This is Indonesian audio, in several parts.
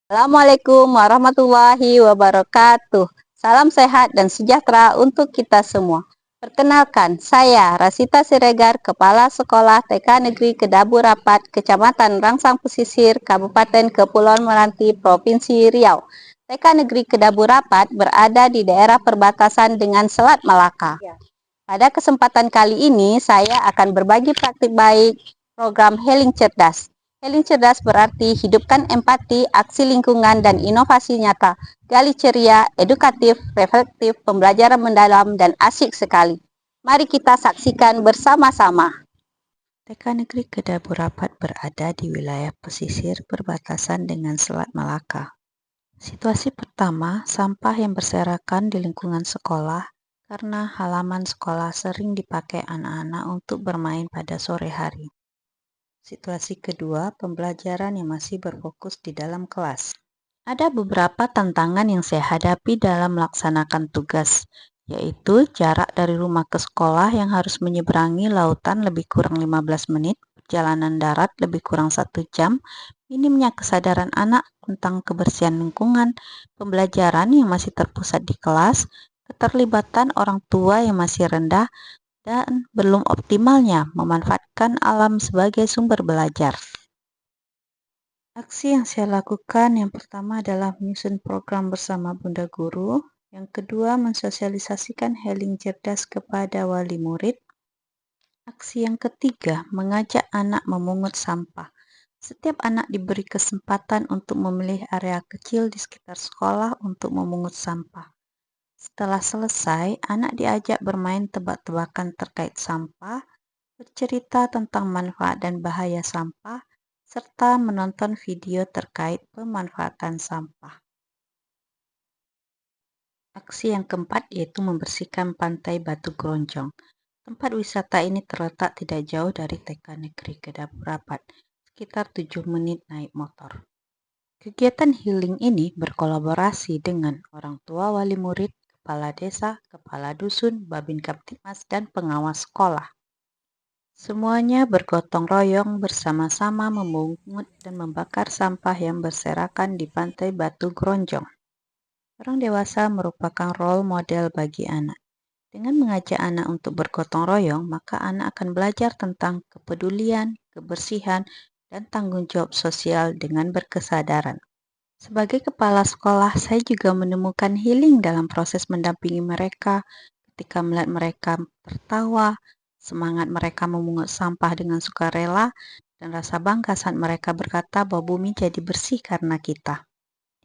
Assalamualaikum warahmatullahi wabarakatuh. Salam sehat dan sejahtera untuk kita semua. Perkenalkan, saya Rasita Siregar, Kepala Sekolah TK Negeri Kedabu Rapat, Kecamatan Rangsang Pesisir, Kabupaten Kepulauan Meranti, Provinsi Riau. TK Negeri Kedabu Rapat berada di daerah perbatasan dengan Selat Malaka. Pada kesempatan kali ini, saya akan berbagi praktik baik program Healing Cerdas. Healing Cerdas berarti hidupkan empati, aksi lingkungan, dan inovasi nyata. Gali ceria, edukatif, reflektif, pembelajaran mendalam, dan asyik sekali. Mari kita saksikan bersama-sama. TK Negeri Kedabu Rapat berada di wilayah pesisir berbatasan dengan Selat Malaka. Situasi pertama, sampah yang berserakan di lingkungan sekolah karena halaman sekolah sering dipakai anak-anak untuk bermain pada sore hari. Situasi kedua, pembelajaran yang masih berfokus di dalam kelas. Ada beberapa tantangan yang saya hadapi dalam melaksanakan tugas, yaitu jarak dari rumah ke sekolah yang harus menyeberangi lautan lebih kurang 15 menit, perjalanan darat lebih kurang 1 jam, minimnya kesadaran anak tentang kebersihan lingkungan, pembelajaran yang masih terpusat di kelas, keterlibatan orang tua yang masih rendah, dan belum optimalnya memanfaatkan alam sebagai sumber belajar. Aksi yang saya lakukan yang pertama adalah menyusun program bersama Bunda Guru, yang kedua mensosialisasikan Healing Cerdas kepada wali murid, aksi yang ketiga mengajak anak memungut sampah. Setiap anak diberi kesempatan untuk memilih area kecil di sekitar sekolah untuk memungut sampah. Setelah selesai, anak diajak bermain tebak-tebakan terkait sampah, bercerita tentang manfaat dan bahaya sampah, serta menonton video terkait pemanfaatan sampah. Aksi yang keempat yaitu membersihkan pantai Batu Gronjong. Tempat wisata ini terletak tidak jauh dari TK Negeri Kedabu Rapat, sekitar 7 menit naik motor. Kegiatan healing ini berkolaborasi dengan orang tua wali murid, kepala desa, kepala dusun, babin kaptipmas, dan pengawas sekolah. Semuanya bergotong royong bersama-sama memungut dan membakar sampah yang berserakan di pantai Batu Gronjong. Orang dewasa merupakan role model bagi anak. Dengan mengajak anak untuk bergotong royong, maka anak akan belajar tentang kepedulian, kebersihan, dan tanggung jawab sosial dengan berkesadaran. Sebagai kepala sekolah, saya juga menemukan healing dalam proses mendampingi mereka ketika melihat mereka tertawa, semangat mereka memungut sampah dengan sukarela, dan rasa bangga saat mereka berkata bahwa bumi jadi bersih karena kita.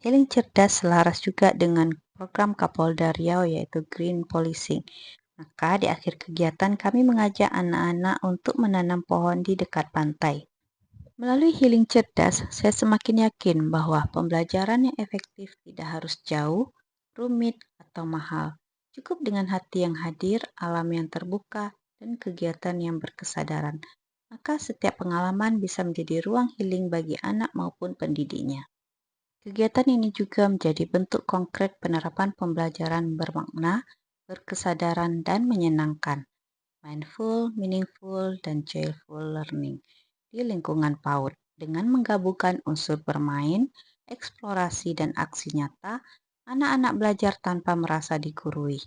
Healing Cerdas selaras juga dengan program Kapolda Riau yaitu Green Policing. Maka di akhir kegiatan kami mengajak anak-anak untuk menanam pohon di dekat pantai. Melalui Healing Cerdas, saya semakin yakin bahwa pembelajaran yang efektif tidak harus jauh, rumit, atau mahal. Cukup dengan hati yang hadir, alam yang terbuka, dan kegiatan yang berkesadaran. Maka setiap pengalaman bisa menjadi ruang healing bagi anak maupun pendidiknya. Kegiatan ini juga menjadi bentuk konkret penerapan pembelajaran bermakna, berkesadaran, dan menyenangkan. Mindful, meaningful, dan joyful learning di lingkungan PAUD dengan menggabungkan unsur bermain, eksplorasi, dan aksi nyata, anak-anak belajar tanpa merasa digurui.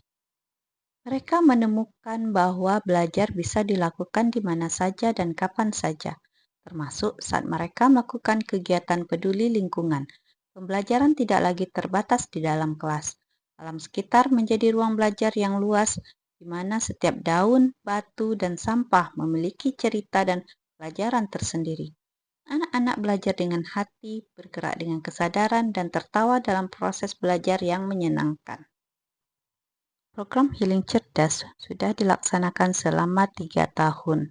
Mereka menemukan bahwa belajar bisa dilakukan di mana saja dan kapan saja, termasuk saat mereka melakukan kegiatan peduli lingkungan. Pembelajaran tidak lagi terbatas di dalam kelas. Alam sekitar menjadi ruang belajar yang luas, di mana setiap daun, batu, dan sampah memiliki cerita dan pelajaran tersendiri. Anak-anak belajar dengan hati, bergerak dengan kesadaran, dan tertawa dalam proses belajar yang menyenangkan. Program Healing Cerdas sudah dilaksanakan selama 3 tahun.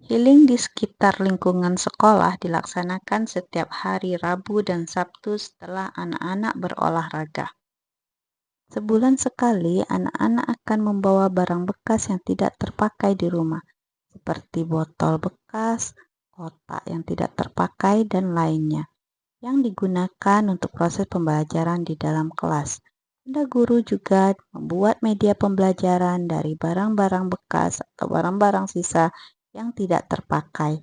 Healing di sekitar lingkungan sekolah dilaksanakan setiap hari Rabu dan Sabtu setelah anak-anak berolahraga. Sebulan sekali, anak-anak akan membawa barang bekas yang tidak terpakai di rumah, seperti botol bekas, kotak yang tidak terpakai, dan lainnya, yang digunakan untuk proses pembelajaran di dalam kelas. Bunda guru juga membuat media pembelajaran dari barang-barang bekas atau barang-barang sisa yang tidak terpakai.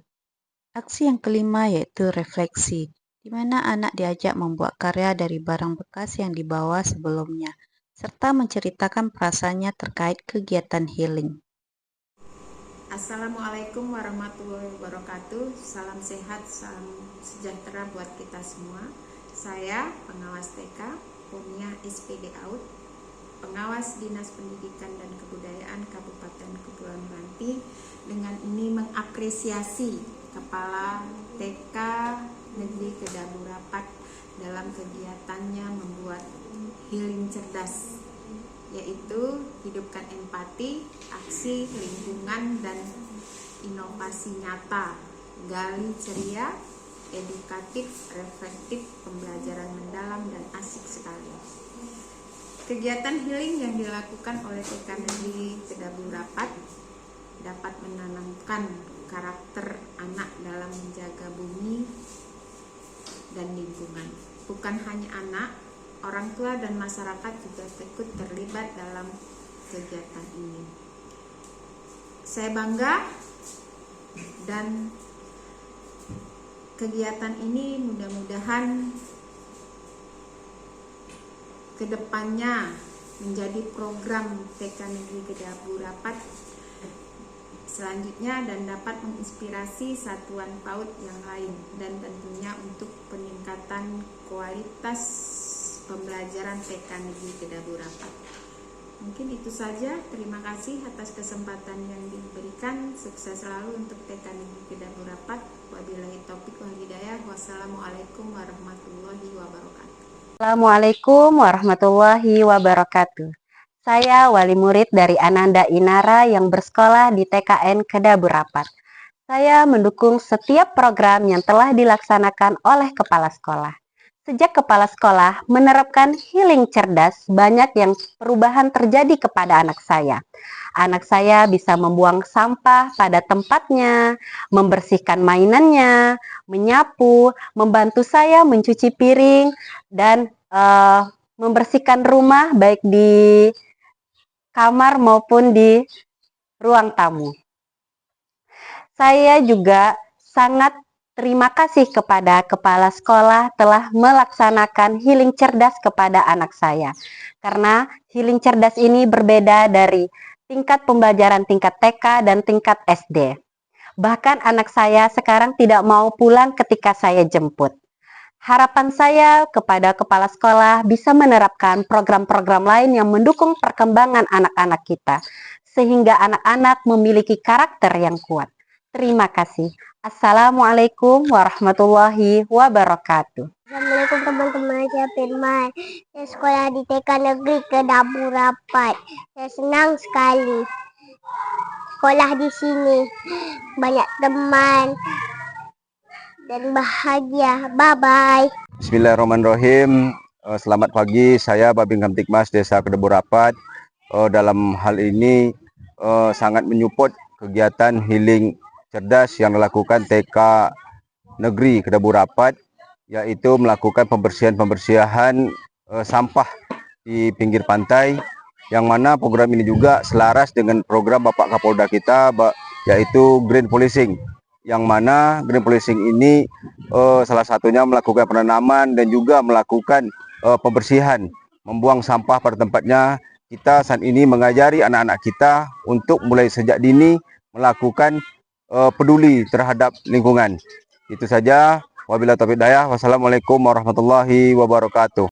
Aksi yang kelima yaitu refleksi. di mana anak diajak membuat karya dari barang bekas yang dibawa sebelumnya, serta menceritakan perasaannya terkait kegiatan healing. Assalamualaikum warahmatullahi wabarakatuh. Salam sehat, salam sejahtera buat kita semua. Saya pengawas TK Punya SPD Out, pengawas Dinas Pendidikan dan Kebudayaan Kabupaten Kepulauan Meranti, dengan ini mengapresiasi Kepala TK Negeri Kedaburapat dalam kegiatannya membuat healing cerdas, yaitu hidupkan empati, aksi lingkungan dan inovasi nyata, gali ceria, edukatif, reflektif, pembelajaran mendalam dan asik sekali. Kegiatan healing yang dilakukan oleh TK Negeri Kedaburapat dapat menanamkan karakter anak dalam menjaga bumi dan lingkungan. Bukan hanya anak, orang tua dan masyarakat juga ikut terlibat dalam kegiatan ini. Saya bangga dan kegiatan ini mudah-mudahan kedepannya menjadi program TK Negeri Kedaburapat selanjutnya dan dapat menginspirasi satuan PAUD yang lain, dan tentunya untuk peningkatan kualitas pembelajaran TK Negeri Kedaburapat. Mungkin itu saja. Terima kasih atas kesempatan yang diberikan. Sukses selalu untuk TK Negeri Kedaburapat. Wabillahi taufiq wal hidayah. Wassalamualaikum warahmatullahi wabarakatuh. Assalamualaikum warahmatullahi wabarakatuh. Saya wali murid dari Ananda Inara yang bersekolah di TKN Kedaburapat. Saya mendukung setiap program yang telah dilaksanakan oleh kepala sekolah. Sejak kepala sekolah menerapkan healing cerdas, banyak yang perubahan terjadi kepada anak saya. Anak saya bisa membuang sampah pada tempatnya, membersihkan mainannya, menyapu, membantu saya mencuci piring, dan membersihkan rumah baik di kamar maupun di ruang tamu. Saya juga sangat terima kasih kepada kepala sekolah telah melaksanakan healing cerdas kepada anak saya. Karena healing cerdas ini berbeda dari tingkat pembelajaran tingkat TK dan tingkat SD. Bahkan anak saya sekarang tidak mau pulang ketika saya jemput. Harapan saya kepada kepala sekolah bisa menerapkan program-program lain yang mendukung perkembangan anak-anak kita, sehingga anak-anak memiliki karakter yang kuat. Terima kasih. Assalamualaikum warahmatullahi wabarakatuh. Assalamualaikum teman-teman, saya Firman. Saya sekolah di TK Negeri Kedaburapat. Saya senang sekali sekolah di sini. Banyak teman dan bahagia. Bye-bye. Bismillahirrahmanirrahim. Selamat pagi, saya Babin Kamtipmas Desa Kedaburapat. Dalam hal ini sangat menyupport kegiatan healing cerdas yang dilakukan TK Negeri Kedaburapat, yaitu melakukan pembersihan sampah di pinggir pantai, yang mana program ini juga selaras dengan program Bapak Kapolda kita, yaitu Green Policing, yang mana Green Policing ini salah satunya melakukan penanaman dan juga melakukan pembersihan, membuang sampah pada tempatnya. Kita saat ini mengajari anak-anak kita untuk mulai sejak dini melakukan peduli terhadap lingkungan. Itu saja. Wabillahi taufiq hidayah. Wassalamualaikum warahmatullahi wabarakatuh.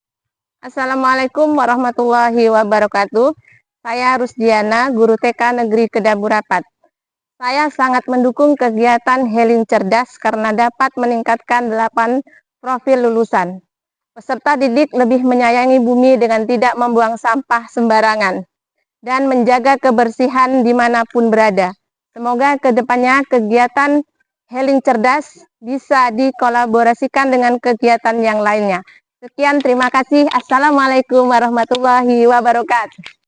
Assalamualaikum warahmatullahi wabarakatuh. Saya Rusdiana, guru TK Negeri Kedaburapat. Saya sangat mendukung kegiatan healing cerdas karena dapat meningkatkan 8 profil lulusan. Peserta didik lebih menyayangi bumi dengan tidak membuang sampah sembarangan dan menjaga kebersihan dimanapun berada. Semoga kedepannya kegiatan healing cerdas bisa dikolaborasikan dengan kegiatan yang lainnya. Sekian, terima kasih. Assalamualaikum warahmatullahi wabarakatuh.